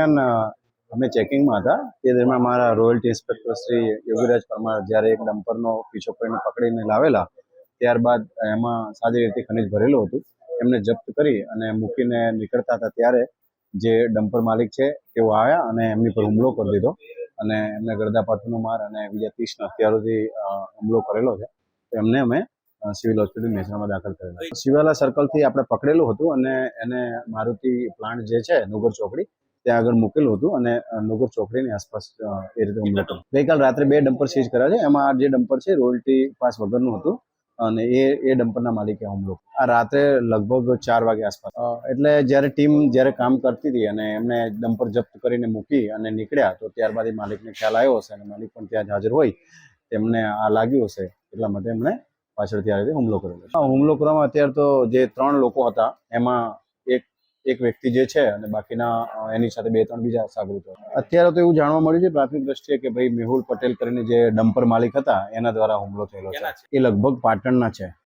દરમિયાન અમે ચેકિંગમાં હતા. તે દરમિયાન અમારા રોયલ્ટી ઇન્સ્પેક્ટર શ્રી યોગીરાજ પરમાર જ્યારે એક ડમ્પરનો પીછો કરીને પકડીને લાવેલા, ત્યારબાદ એમાં સારી રીતે ખનીજ ભરેલું હતું. એમને જપ્ત કરી અને મૂકીને નીકળતા હતા ત્યારે જે ડમ્પર માલિક છે તેઓ આવ્યા અને એમની પર હુમલો કરી દીધો અને એમને ગળદાપાટુનો માર અને બીજા 30 હથિયારોથી હુમલો કરેલો છે. એમને અમે સિવિલ હોસ્પિટલ મહેસાણામાં દાખલ કરેલા. શિવાલા સર્કલથી આપણે પકડેલું હતું અને એને મારુતિ પ્લાન્ટ જે છે નગર ચોકડી ત્યાં આગળ મૂકેલું હતું અને નગર ચોકડીની આસપાસ એ રીતે હુમલો કર્યો. ગઈકાલ રાત્રે 2 ડમ્પર સીઝ કર્યા છે. એમાં આ જે ડમ્પર છે રોયલ્ટી પાસ વગરનું હતું અને એ ડમ્પરના માલિકે હુમલો. આ રાત્રે લગભગ 4 વાગે આસપાસ. એટલે જ્યારે કામ કરતી હતી અને એમને ડમ્પર જપ્ત કરીને મૂકી અને નીકળ્યા તો ત્યારબાદ એ માલિકને ખ્યાલ આવ્યો હશે અને માલિક પણ ત્યાં જ હાજર હોય તેમને આ લાગ્યું હશે એટલા માટે એમણે પાછળથી આ રીતે હુમલો કરેલો. હુમલો કરવામાં અત્યારે તો જે 3 લોકો હતા એમાં એક વ્યક્તિ જે છે અને બાકીના એની સાથે 2-3 બીજા સાગરીતો. અત્યારે તો એવું જાણવા મળ્યું છે પ્રાથમિક દ્રષ્ટિએ કે ભાઈ મેહુલ પટેલ કરીને જે ડમ્પર માલિક હતા એના દ્વારા હુમલો થયેલો છે. એ લગભગ પાટણના છે.